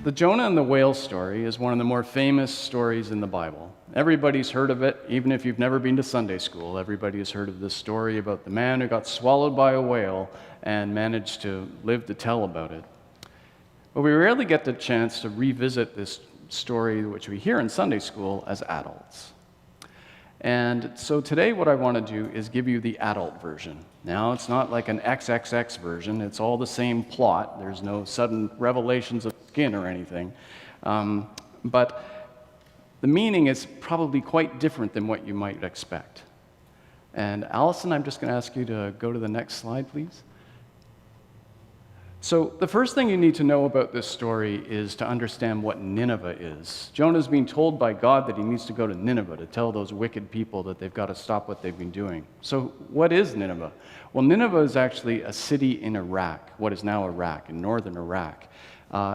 The Jonah and the whale story is one of the more famous stories in the Bible. Everybody's heard of it, even if you've never been to Sunday school. Everybody has heard of this story about the man who got swallowed by a whale and managed to live to tell about it. But we rarely get the chance to revisit this story, which we hear in Sunday school, as adults. And so today what I want to do is give you the adult version. Now, it's not like an XXX version. It's all the same plot. There's no sudden revelations of skin or anything. But the meaning is probably quite different than what you might expect. And Allison, I'm just going to ask you to go to the next slide, please. So the first thing you need to know about this story is to understand what Nineveh is. Jonah's being told by God that he needs to go to Nineveh to tell those wicked people that they've got to stop what they've been doing. So what is Nineveh? Well, Nineveh is actually a city in Iraq, what is now Iraq, in northern Iraq.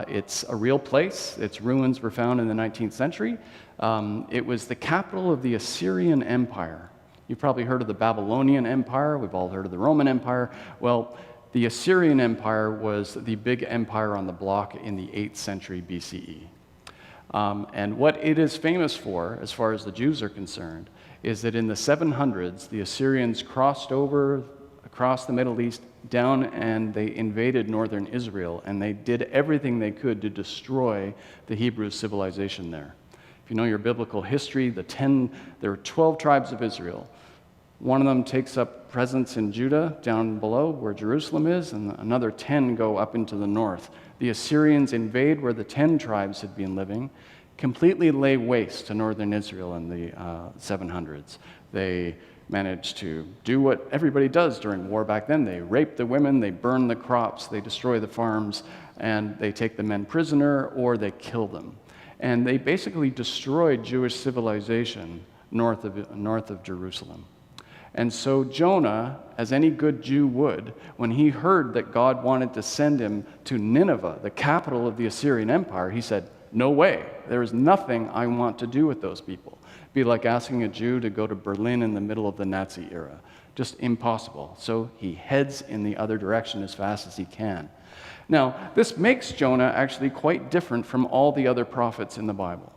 It's a real place. Its ruins were found in the 19th century. It was the capital of the Assyrian Empire. You've probably heard of the Babylonian Empire. We've all heard of the Roman Empire. Well, the Assyrian Empire was the big empire on the block in the 8th century BCE. And what it is famous for, as far as the Jews are concerned, is that in the 700s, the Assyrians crossed over across the Middle East down and they invaded northern Israel, and they did everything they could to destroy the Hebrew civilization there. If you know your biblical history, there are 12 tribes of Israel. One of them takes up presence in Judah, down below where Jerusalem is, and another 10 go up into the north. The Assyrians invade where the 10 tribes had been living, completely lay waste to northern Israel in the 700s. They managed to do what everybody does during war back then. They rape the women, they burn the crops, they destroy the farms, and they take the men prisoner or they kill them. And they basically destroyed Jewish civilization north of Jerusalem. And so Jonah, as any good Jew would, when he heard that God wanted to send him to Nineveh, the capital of the Assyrian Empire, he said, "No way. There is nothing I want to do with those people." It'd be like asking a Jew to go to Berlin in the middle of the Nazi era. Just impossible. So he heads in the other direction as fast as he can. Now, this makes Jonah actually quite different from all the other prophets in the Bible.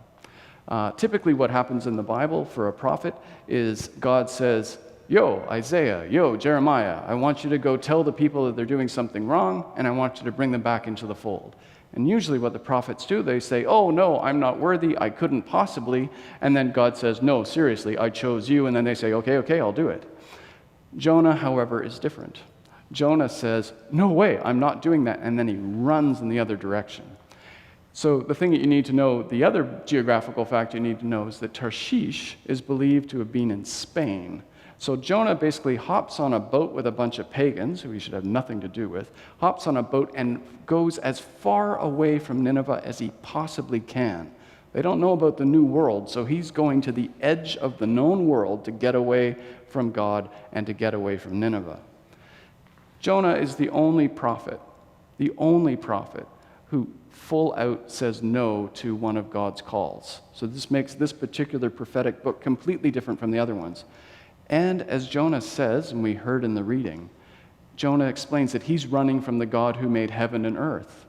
Typically what happens in the Bible for a prophet is God says, "Yo, Isaiah, yo, Jeremiah, I want you to go tell the people that they're doing something wrong, and I want you to bring them back into the fold." And usually what the prophets do, they say, "Oh, no, I'm not worthy, I couldn't possibly." And then God says, "No, seriously, I chose you." And then they say, okay, I'll do it. Jonah, however, is different. Jonah says, "No way, I'm not doing that." And then he runs in the other direction. So the thing that you need to know, the other geographical fact you need to know is that Tarshish is believed to have been in Spain. So Jonah basically hops on a boat with a bunch of pagans, who he should have nothing to do with, hops on a boat and goes as far away from Nineveh as he possibly can. They don't know about the new world, so he's going to the edge of the known world to get away from God and to get away from Nineveh. Jonah is the only prophet who full out says no to one of God's calls. So this makes this particular prophetic book completely different from the other ones. And as Jonah says, and we heard in the reading, Jonah explains that he's running from the God who made heaven and earth,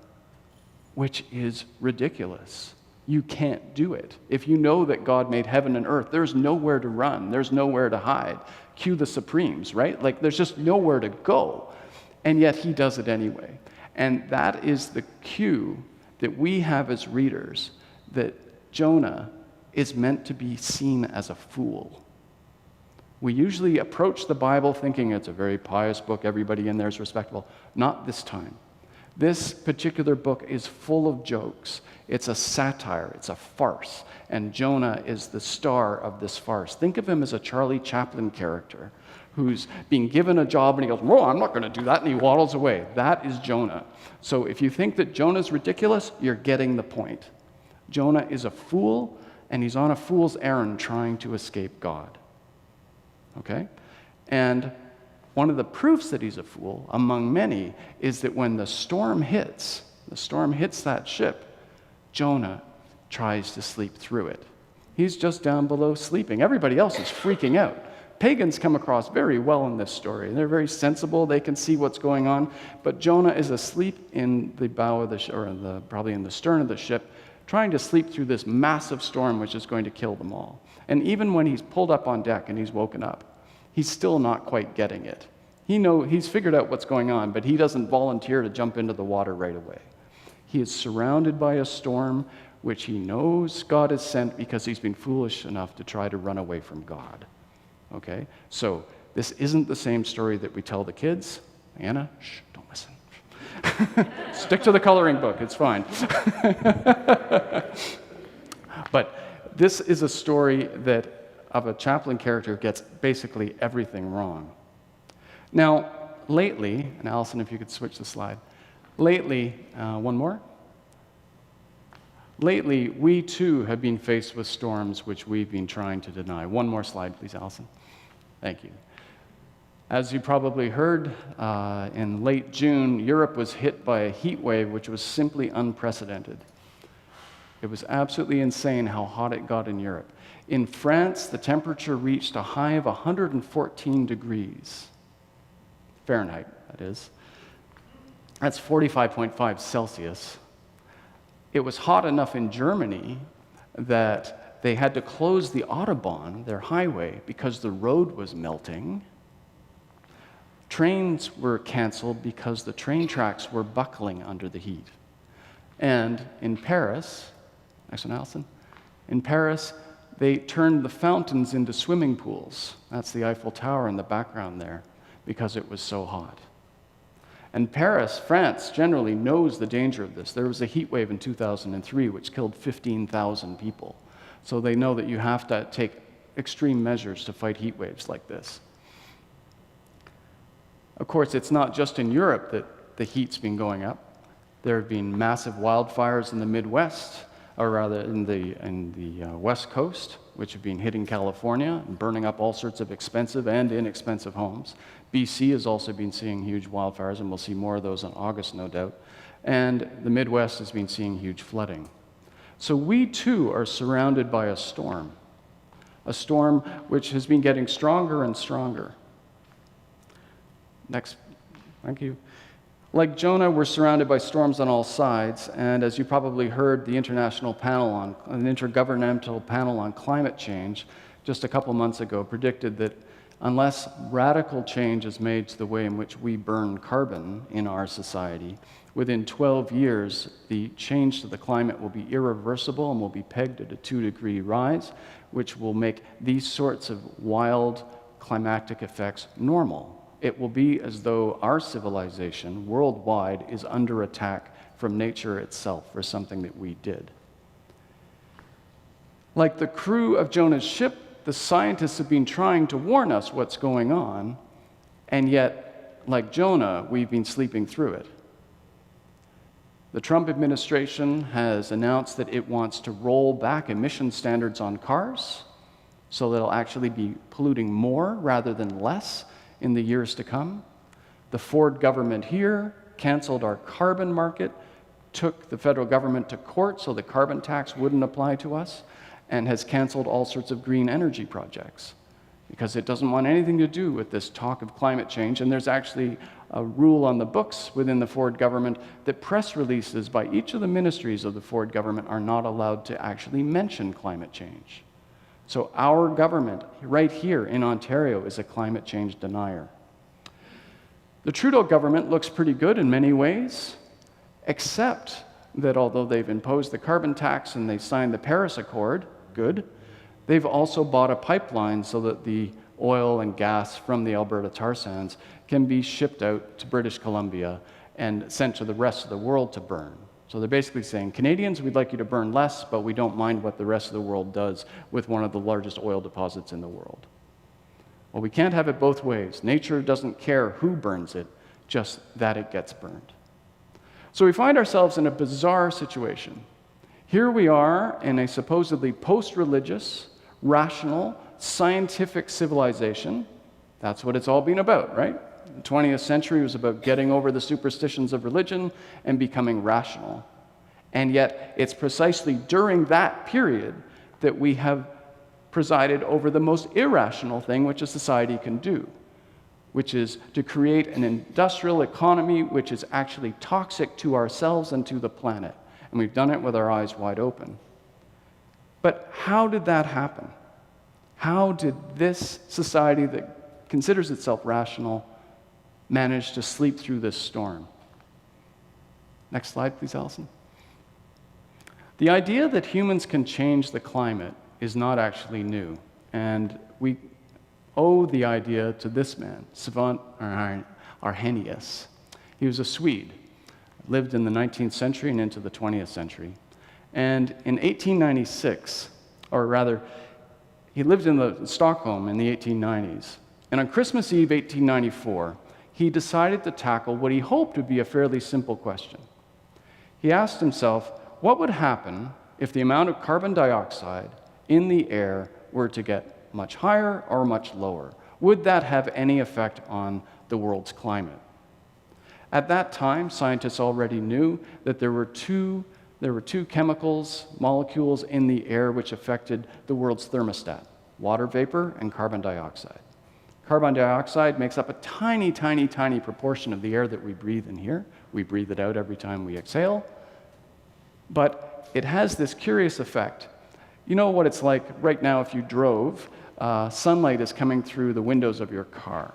which is ridiculous. You can't do it. If you know that God made heaven and earth, there's nowhere to run. There's nowhere to hide. Cue the Supremes, right? Like, there's just nowhere to go. And yet he does it anyway. And that is the cue that we have as readers, that Jonah is meant to be seen as a fool. We usually approach the Bible thinking it's a very pious book, everybody in there is respectable. Not this time. This particular book is full of jokes. It's a satire, it's a farce, and Jonah is the star of this farce. Think of him as a Charlie Chaplin character who's being given a job and he goes, "Well, I'm not going to do that," and he waddles away. That is Jonah. So if you think that Jonah's ridiculous, you're getting the point. Jonah is a fool, and he's on a fool's errand trying to escape God. Okay? And one of the proofs that he's a fool, among many, is that when the storm hits that ship, Jonah tries to sleep through it. He's just down below sleeping. Everybody else is freaking out, Pagans come across very well in this story. They're very sensible. They can see what's going on. But Jonah is asleep in the bow of the ship, or probably in the stern of the ship, trying to sleep through this massive storm which is going to kill them all. And even when he's pulled up on deck and he's woken up, he's still not quite getting it. He's figured out what's going on, but he doesn't volunteer to jump into the water right away. He is surrounded by a storm which he knows God has sent because he's been foolish enough to try to run away from God. Okay? So this isn't the same story that we tell the kids. Anna, shh, don't listen. Stick to the coloring book, it's fine. But this is a story of a chaplain character who gets basically everything wrong. Now, lately, and Allison, if you could switch the slide. Lately, one more. Lately, we too have been faced with storms which we've been trying to deny. One more slide, please, Allison. Thank you. As you probably heard, in late June, Europe was hit by a heat wave which was simply unprecedented. It was absolutely insane how hot it got in Europe. In France, the temperature reached a high of 114 degrees. Fahrenheit, that is. That's 45.5 Celsius. It was hot enough in Germany that they had to close the Autobahn, their highway, because the road was melting. Trains were canceled because the train tracks were buckling under the heat. And in Paris, next one, Allison, in Paris, they turned the fountains into swimming pools. That's the Eiffel Tower in the background there, because it was so hot. And Paris, France, generally knows the danger of this. There was a heat wave in 2003 which killed 15,000 people. So they know that you have to take extreme measures to fight heat waves like this. Of course, it's not just in Europe that the heat's been going up. There have been massive wildfires in the Midwest, or rather in the West Coast, which have been hitting California and burning up all sorts of expensive and inexpensive homes. BC has also been seeing huge wildfires, and we'll see more of those in August, no doubt. And the Midwest has been seeing huge flooding. So we too are surrounded by a storm which has been getting stronger and stronger. Next, thank you. Like Jonah, we're surrounded by storms on all sides, and as you probably heard, the intergovernmental panel on climate change just a couple months ago predicted that unless radical change is made to the way in which we burn carbon in our society, within 12 years, the change to the climate will be irreversible and will be pegged at a 2-degree rise, which will make these sorts of wild climatic effects normal. It will be as though our civilization worldwide is under attack from nature itself for something that we did. Like the crew of Jonah's ship, the scientists have been trying to warn us what's going on, and yet, like Jonah, we've been sleeping through it. The Trump administration has announced that it wants to roll back emission standards on cars, so they'll actually be polluting more rather than less in the years to come. The Ford government here canceled our carbon market, took the federal government to court so the carbon tax wouldn't apply to us, and has canceled all sorts of green energy projects because it doesn't want anything to do with this talk of climate change. And there's actually a rule on the books within the Ford government that press releases by each of the ministries of the Ford government are not allowed to actually mention climate change. So our government right here in Ontario is a climate change denier. The Trudeau government looks pretty good in many ways, except that although they've imposed the carbon tax and they signed the Paris Accord, good, they've also bought a pipeline so that the oil and gas from the Alberta tar sands can be shipped out to British Columbia and sent to the rest of the world to burn. So they're basically saying, Canadians, we'd like you to burn less, but we don't mind what the rest of the world does with one of the largest oil deposits in the world. Well, we can't have it both ways. Nature doesn't care who burns it, just that it gets burned. So we find ourselves in a bizarre situation. Here we are in a supposedly post-religious, rational, scientific civilization. That's what it's all been about, right? The 20th century was about getting over the superstitions of religion and becoming rational. And yet, it's precisely during that period that we have presided over the most irrational thing which a society can do, which is to create an industrial economy which is actually toxic to ourselves and to the planet. And we've done it with our eyes wide open. But how did that happen? How did this society that considers itself rational manage to sleep through this storm? Next slide, please, Allison. The idea that humans can change the climate is not actually new. And we owe the idea to this man, Savant Arrhenius. He was a Swede, lived in the 19th century and into the 20th century. And in 1896, or rather, he lived in Stockholm in the 1890s. And on Christmas Eve, 1894, he decided to tackle what he hoped would be a fairly simple question. He asked himself, what would happen if the amount of carbon dioxide in the air were to get much higher or much lower? Would that have any effect on the world's climate? At that time, scientists already knew that there were two chemicals, molecules in the air which affected the world's thermostat: water vapor and carbon dioxide. Carbon dioxide makes up a tiny, tiny, tiny proportion of the air that we breathe in here. We breathe it out every time we exhale. But it has this curious effect. You know what it's like right now if you drove, sunlight is coming through the windows of your car.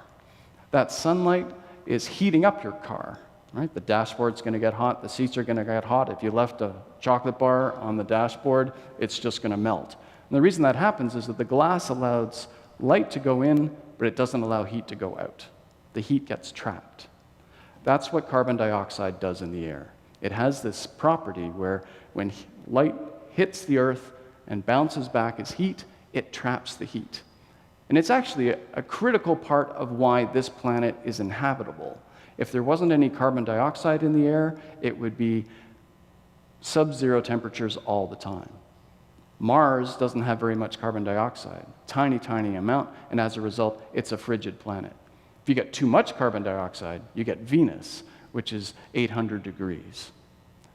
That sunlight is heating up your car, right? The dashboard's going to get hot, the seats are going to get hot. If you left a chocolate bar on the dashboard, it's just going to melt. And the reason that happens is that the glass allows light to go in, but it doesn't allow heat to go out. The heat gets trapped. That's what carbon dioxide does in the air. It has this property where when light hits the earth and bounces back as heat, it traps the heat. And it's actually a critical part of why this planet is inhabitable. If there wasn't any carbon dioxide in the air, it would be sub-zero temperatures all the time. Mars doesn't have very much carbon dioxide, tiny, tiny amount, and as a result, it's a frigid planet. If you get too much carbon dioxide, you get Venus, which is 800 degrees.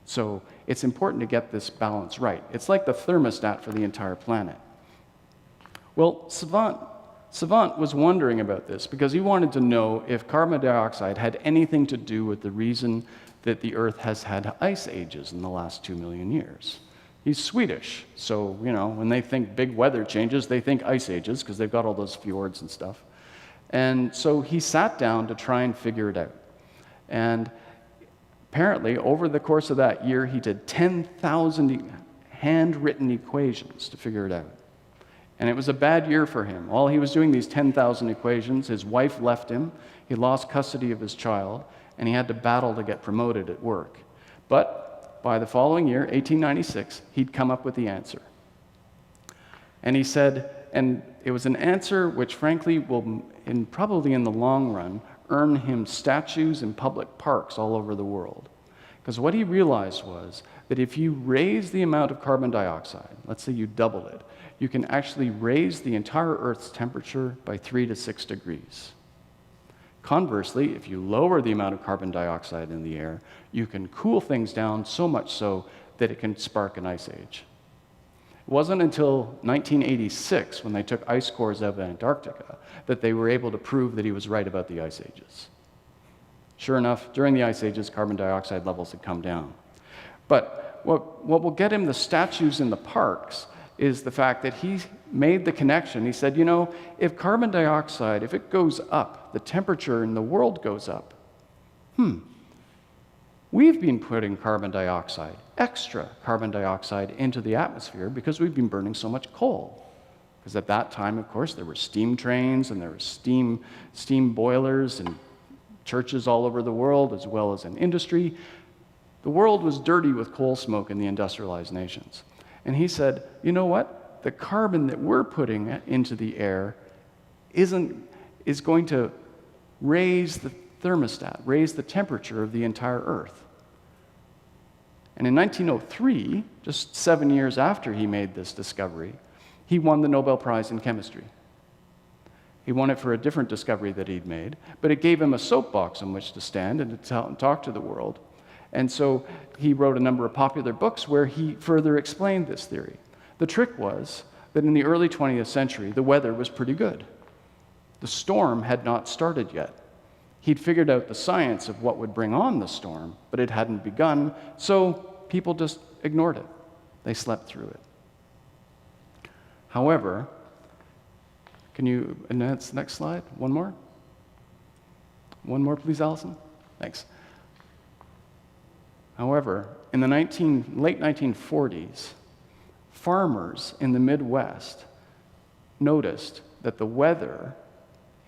So it's important to get this balance right. It's like the thermostat for the entire planet. Well, Savant was wondering about this because he wanted to know if carbon dioxide had anything to do with the reason that the Earth has had ice ages in the last 2 million years. He's Swedish, so, when they think big weather changes, they think ice ages because they've got all those fjords and stuff. And so he sat down to try and figure it out. And apparently, over the course of that year, he did 10,000 handwritten equations to figure it out. And it was a bad year for him. While he was doing these 10,000 equations, his wife left him, he lost custody of his child, and he had to battle to get promoted at work. But by the following year, 1896, he'd come up with the answer. And he said, and it was an answer which frankly will, probably in the long run, earn him statues in public parks all over the world. Because what he realized was that if you raise the amount of carbon dioxide, let's say you double it, you can actually raise the entire Earth's temperature by 3 to 6 degrees. Conversely, if you lower the amount of carbon dioxide in the air, you can cool things down so much so that it can spark an ice age. It wasn't until 1986, when they took ice cores out of Antarctica, that they were able to prove that he was right about the ice ages. Sure enough, during the ice ages, carbon dioxide levels had come down. But what will get him the statues in the parks is the fact that he made the connection. He said, if carbon dioxide, if it goes up, the temperature in the world goes up. We've been putting carbon dioxide, extra carbon dioxide, into the atmosphere because we've been burning so much coal. Because at that time, of course, there were steam trains and there were steam boilers and churches all over the world, as well as in industry. The world was dirty with coal smoke in the industrialized nations. And he said, you know what? The carbon that we're putting into the air is going to raise the thermostat, raise the temperature of the entire Earth. And in 1903, just 7 years after he made this discovery, he won the Nobel Prize in Chemistry. He won it for a different discovery that he'd made, but it gave him a soapbox on which to stand and to talk to the world. And so he wrote a number of popular books where he further explained this theory. The trick was that in the early 20th century, the weather was pretty good. The storm had not started yet. He'd figured out the science of what would bring on the storm, but it hadn't begun, so people just ignored it. They slept through it. However, can you advance next slide? One more? One more, please, Allison? Thanks. However, in the late 1940s, farmers in the Midwest noticed that the weather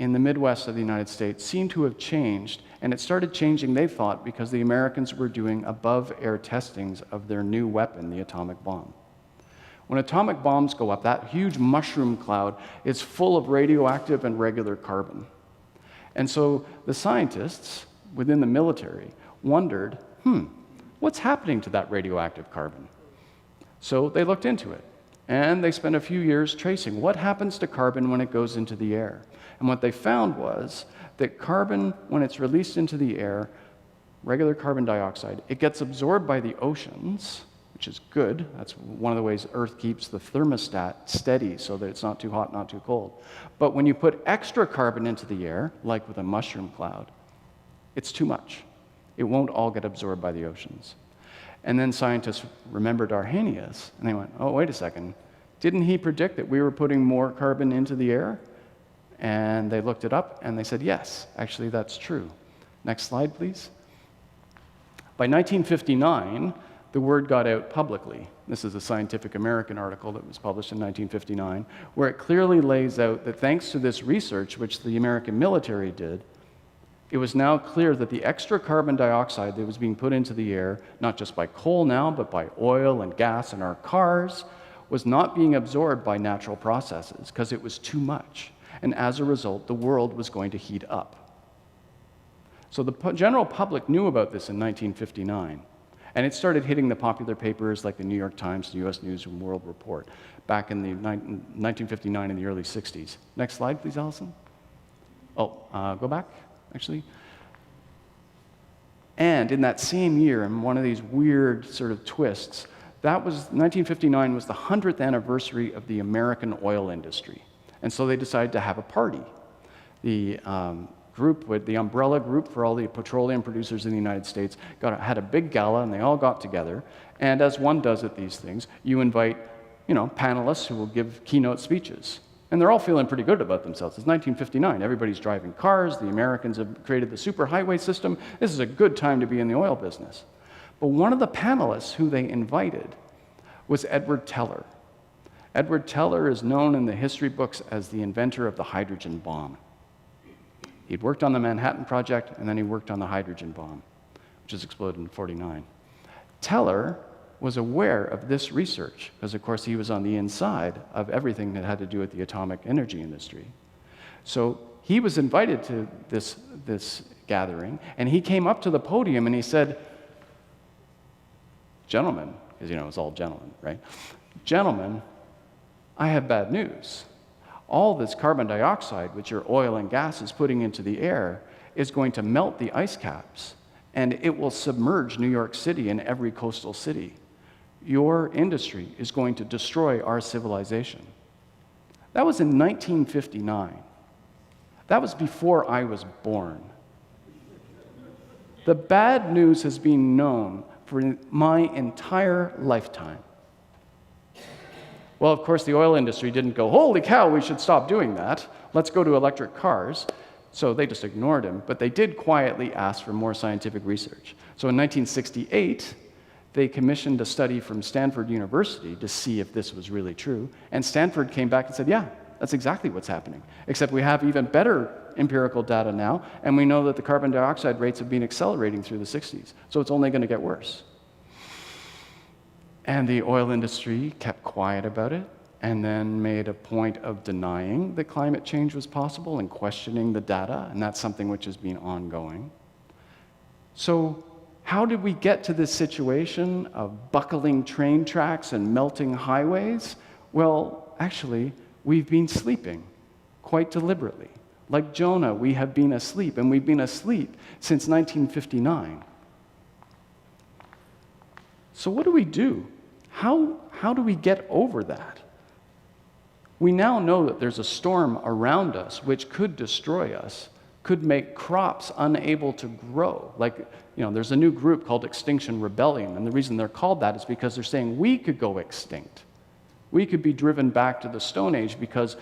in the Midwest of the United States seemed to have changed, and it started changing, they thought, because the Americans were doing above-air testings of their new weapon, the atomic bomb. When atomic bombs go up, that huge mushroom cloud is full of radioactive and regular carbon. And so the scientists within the military wondered, what's happening to that radioactive carbon? So they looked into it, and they spent a few years tracing what happens to carbon when it goes into the air. And what they found was that carbon, when it's released into the air, regular carbon dioxide, it gets absorbed by the oceans, which is good. That's one of the ways Earth keeps the thermostat steady so that it's not too hot, not too cold. But when you put extra carbon into the air, like with a mushroom cloud, it's too much. It won't all get absorbed by the oceans. And then scientists remembered Arrhenius, and they went, oh, wait a second. Didn't he predict that we were putting more carbon into the air? And they looked it up, and they said, yes, actually, that's true. Next slide, please. By 1959, the word got out publicly. This is a Scientific American article that was published in 1959, where it clearly lays out that thanks to this research, which the American military did, it was now clear that the extra carbon dioxide that was being put into the air, not just by coal now, but by oil and gas in our cars, was not being absorbed by natural processes because it was too much. And as a result, the world was going to heat up. So the general public knew about this in 1959, and it started hitting the popular papers like the New York Times, the U.S. News and World Report, back in 1959 in the early 60s. Next slide, please, Allison. Oh, go back, actually. And in that same year, in one of these weird sort of twists, 1959 was the 100th anniversary of the American oil industry. And so they decided to have a party. The the umbrella group for all the petroleum producers in the United States, had a big gala, and they all got together. And as one does at these things, you invite, panelists who will give keynote speeches. And they're all feeling pretty good about themselves. It's 1959. Everybody's driving cars. The Americans have created the superhighway system. This is a good time to be in the oil business. But one of the panelists who they invited was Edward Teller. Edward Teller is known in the history books as the inventor of the hydrogen bomb. He'd worked on the Manhattan Project, and then he worked on the hydrogen bomb, which has exploded in 1949. Teller was aware of this research, because of course he was on the inside of everything that had to do with the atomic energy industry. So he was invited to this gathering, and he came up to the podium and he said, gentlemen, because it was all gentlemen, right? Gentlemen, I have bad news. All this carbon dioxide, which your oil and gas is putting into the air, is going to melt the ice caps, and it will submerge New York City and every coastal city. Your industry is going to destroy our civilization. That was in 1959. That was before I was born. The bad news has been known for my entire lifetime. Well, of course, the oil industry didn't go, holy cow, we should stop doing that. Let's go to electric cars. So they just ignored him, but they did quietly ask for more scientific research. So in 1968, they commissioned a study from Stanford University to see if this was really true. And Stanford came back and said, yeah, that's exactly what's happening. Except we have even better empirical data now, and we know that the carbon dioxide rates have been accelerating through the 60s. So it's only going to get worse. And the oil industry kept quiet about it, and then made a point of denying that climate change was possible and questioning the data, and that's something which has been ongoing. So how did we get to this situation of buckling train tracks and melting highways? Well, actually, we've been sleeping quite deliberately. Like Jonah, we have been asleep, and we've been asleep since 1959. So what do we do? How do we get over that? We now know that there's a storm around us which could destroy us, could make crops unable to grow. Like, there's a new group called Extinction Rebellion, and the reason they're called that is because they're saying we could go extinct. We could be driven back to the Stone Age because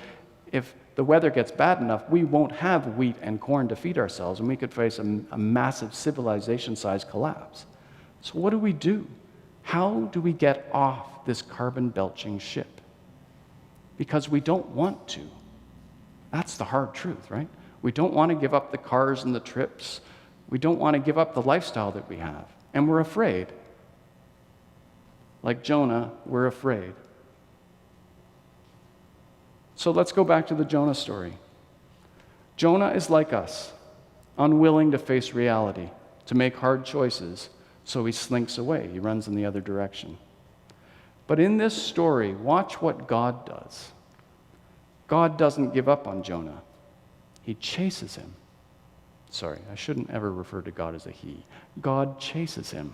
if the weather gets bad enough, we won't have wheat and corn to feed ourselves, and we could face a massive civilization-sized collapse. So what do we do? How do we get off this carbon-belching ship? Because we don't want to. That's the hard truth, right? We don't want to give up the cars and the trips. We don't want to give up the lifestyle that we have. And we're afraid. Like Jonah, we're afraid. So let's go back to the Jonah story. Jonah is like us, unwilling to face reality, to make hard choices, so he slinks away. He runs in the other direction. But in this story, watch what God does. God doesn't give up on Jonah. He chases him. Sorry, I shouldn't ever refer to God as a he. God chases him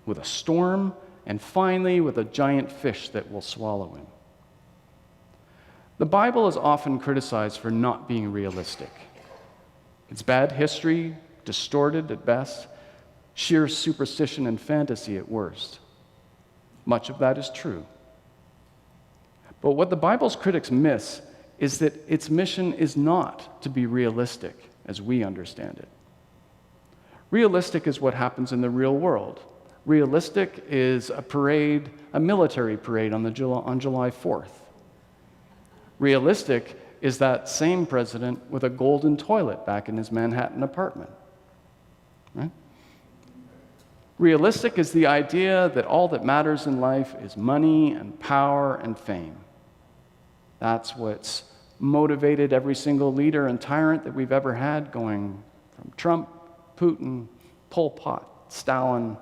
with a storm and finally with a giant fish that will swallow him. The Bible is often criticized for not being realistic. It's bad history, distorted at best, sheer superstition and fantasy at worst. Much of that is true. But what the Bible's critics miss is that its mission is not to be realistic as we understand it. Realistic is what happens in the real world. Realistic is a parade, a military parade on July 4th. Realistic is that same president with a golden toilet back in his Manhattan apartment. Right? Realistic is the idea that all that matters in life is money and power and fame. That's what's motivated every single leader and tyrant that we've ever had, going from Trump, Putin, Pol Pot, Stalin,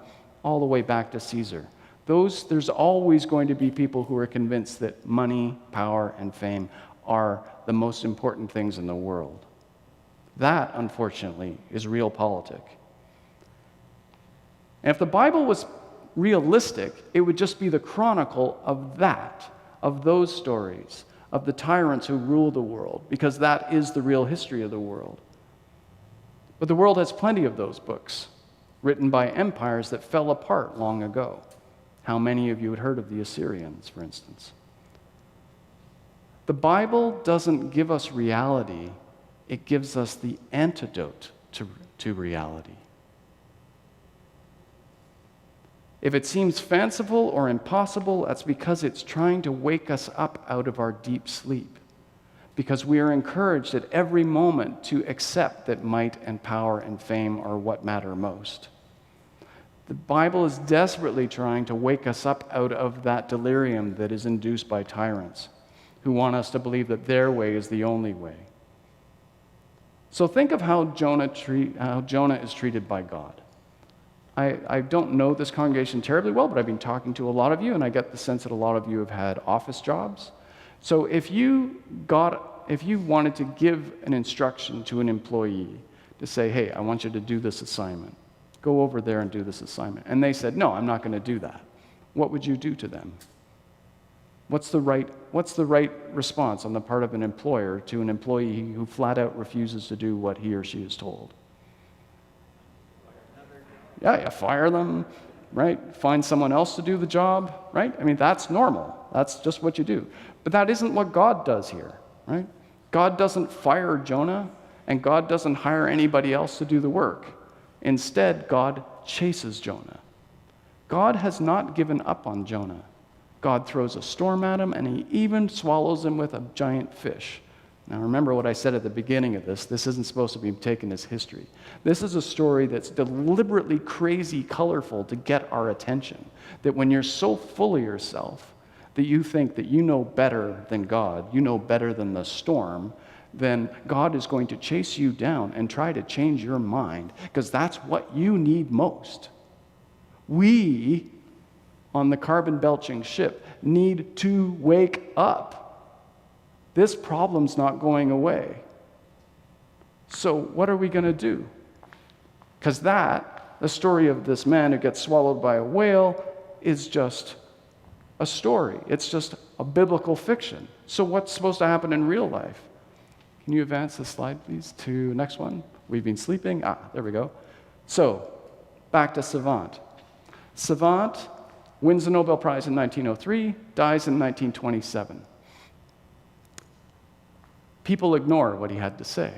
all the way back to Caesar. There's always going to be people who are convinced that money, power, and fame are the most important things in the world. That, unfortunately, is realpolitik. And if the Bible was realistic, it would just be the chronicle of that, of those stories, of the tyrants who rule the world, because that is the real history of the world. But the world has plenty of those books, written by empires that fell apart long ago. How many of you had heard of the Assyrians, for instance? The Bible doesn't give us reality, it gives us the antidote to reality. If it seems fanciful or impossible, that's because it's trying to wake us up out of our deep sleep. Because we are encouraged at every moment to accept that might and power and fame are what matter most. The Bible is desperately trying to wake us up out of that delirium that is induced by tyrants who want us to believe that their way is the only way. So think of how Jonah is treated by God. I don't know this congregation terribly well, but I've been talking to a lot of you, and I get the sense that a lot of you have had office jobs. So if you wanted to give an instruction to an employee to say, hey, I want you to do this assignment, go over there and do this assignment, and they said, no, I'm not going to do that, what would you do to them? What's the right response on the part of an employer to an employee who flat out refuses to do what he or she is told? Yeah, you fire them, right? Find someone else to do the job, right? I mean, that's normal. That's just what you do. But that isn't what God does here, right? God doesn't fire Jonah, and God doesn't hire anybody else to do the work. Instead, God chases Jonah. God has not given up on Jonah. God throws a storm at him, and he even swallows him with a giant fish. Now, remember what I said at the beginning of this. This isn't supposed to be taken as history. This is a story that's deliberately crazy colorful to get our attention. That when you're so full of yourself that you think that you know better than God, you know better than the storm, then God is going to chase you down and try to change your mind, because that's what you need most. We, on the carbon-belching ship, need to wake up. This problem's not going away. So what are we going to do? Because the story of this man who gets swallowed by a whale, is just a story. It's just a biblical fiction. So what's supposed to happen in real life? Can you advance the slide, please, to next one? We've been sleeping. There we go. So, back to Savant. Savant wins the Nobel Prize in 1903, dies in 1927. People ignore what he had to say.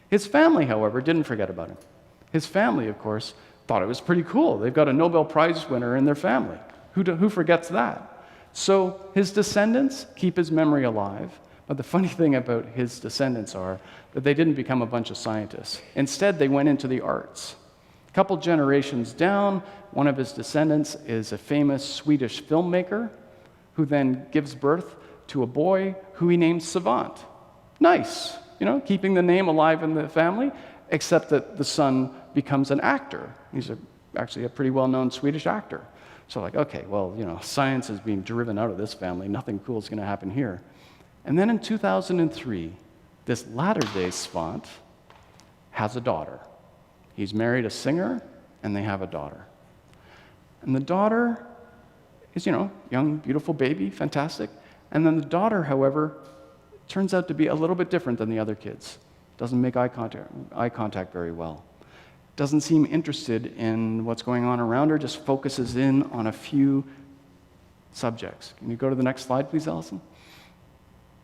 His family, however, didn't forget about him. His family, of course, thought it was pretty cool. They've got a Nobel Prize winner in their family. Who forgets that? So his descendants keep his memory alive. But the funny thing about his descendants are that they didn't become a bunch of scientists. Instead, they went into the arts. A couple generations down, one of his descendants is a famous Swedish filmmaker who then gives birth to a boy who he names Savant. Nice, keeping the name alive in the family, except that the son becomes an actor. He's actually a pretty well-known Swedish actor. So okay, well, science is being driven out of this family. Nothing cool is going to happen here. And then in 2003, this latter-day Savant has a daughter. He's married a singer, and they have a daughter. And the daughter is, young, beautiful baby, fantastic. And then the daughter, however, turns out to be a little bit different than the other kids. Doesn't make eye contact very well. Doesn't seem interested in what's going on around her, just focuses in on a few subjects. Can you go to the next slide, please, Allison?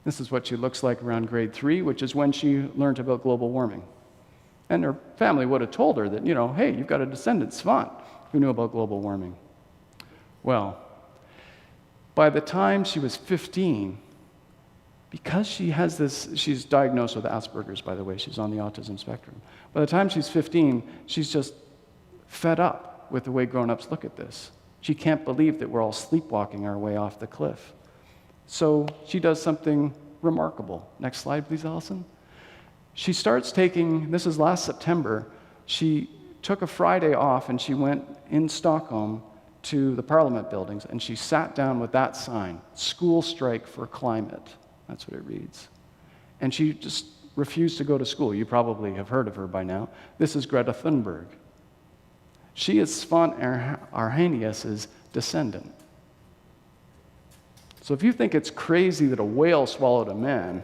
This is what she looks like around grade 3, which is when she learned about global warming. And her family would have told her that, hey, you've got a descendant, Savant, who knew about global warming. Well, by the time she was 15, because she has this, she's diagnosed with Asperger's, by the way, she's on the autism spectrum. By the time she's 15, she's just fed up with the way grown-ups look at this. She can't believe that we're all sleepwalking our way off the cliff. So she does something remarkable. Next slide, please, Allison. She starts taking, this is last September, she took a Friday off and she went in Stockholm to the Parliament buildings and she sat down with that sign, School Strike for Climate. That's what it reads. And she just refused to go to school. You probably have heard of her by now. This is Greta Thunberg. She is Svante Arrhenius's descendant. So if you think it's crazy that a whale swallowed a man,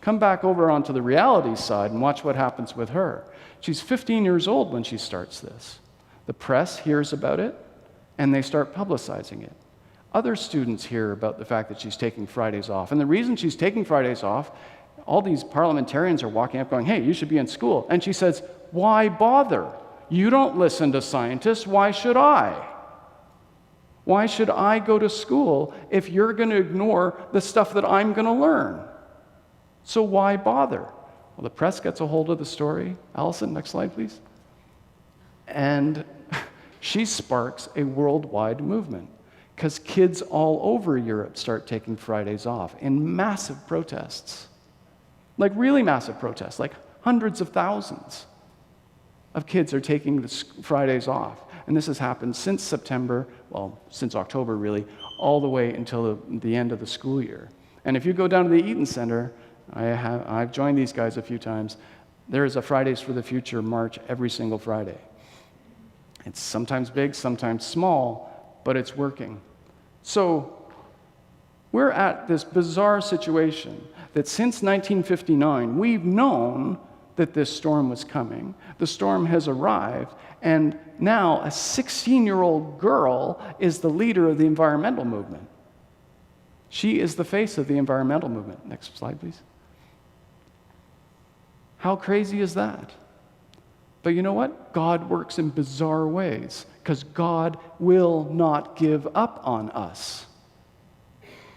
come back over onto the reality side and watch what happens with her. She's 15 years old when she starts this. The press hears about it, and they start publicizing it. Other students hear about the fact that she's taking Fridays off. And the reason she's taking Fridays off, all these parliamentarians are walking up going, hey, you should be in school. And she says, why bother? You don't listen to scientists. Why should I? Why should I go to school if you're going to ignore the stuff that I'm going to learn? So why bother? Well, the press gets a hold of the story. Allison, next slide, please. And she sparks a worldwide movement because kids all over Europe start taking Fridays off in massive protests. Like really massive protests, like hundreds of thousands of kids are taking the Fridays off. And this has happened since September, well, since October really, all the way until the end of the school year. And if you go down to the Eaton Center, I've joined these guys a few times, there is a Fridays for the Future march every single Friday. It's sometimes big, sometimes small, but it's working. So we're at this bizarre situation that since 1959, we've known that this storm was coming. The storm has arrived, and now a 16-year-old girl is the leader of the environmental movement. She is the face of the environmental movement. Next slide, please. How crazy is that? But you know what? God works in bizarre ways, because God will not give up on us.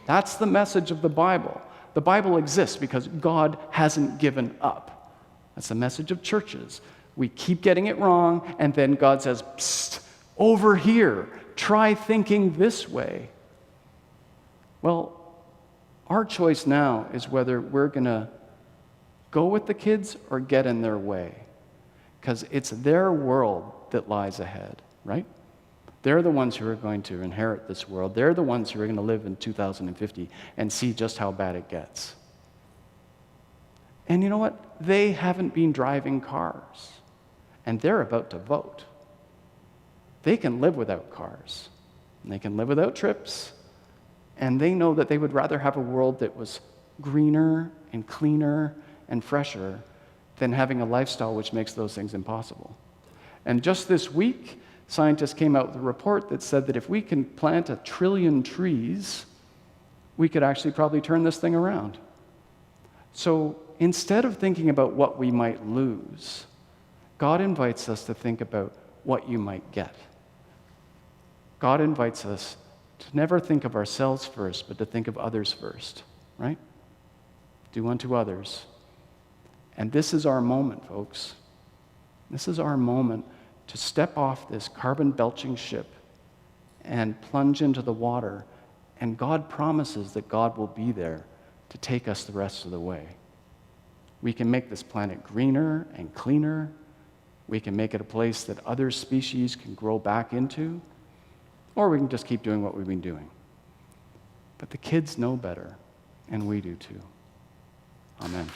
That's the message of the Bible. The Bible exists because God hasn't given up. That's the message of churches. We keep getting it wrong, and then God says, psst, over here, try thinking this way. Well, our choice now is whether we're going to go with the kids or get in their way, because it's their world that lies ahead, right? They're the ones who are going to inherit this world. They're the ones who are going to live in 2050 and see just how bad it gets. And you know what? They haven't been driving cars, and they're about to vote. They can live without cars. and they can live without trips, and they know that they would rather have a world that was greener and cleaner and fresher than having a lifestyle which makes those things impossible. And just this week, scientists came out with a report that said that if we can plant 1 trillion trees, we could actually probably turn this thing around. So instead of thinking about what we might lose, God invites us to think about what you might get. God invites us to never think of ourselves first, but to think of others first, right? Do unto others. And this is our moment, folks. This is our moment to step off this carbon-belching ship and plunge into the water. And God promises that God will be there to take us the rest of the way. We can make this planet greener and cleaner. We can make it a place that other species can grow back into. Or we can just keep doing what we've been doing. But the kids know better, and we do too. Amen.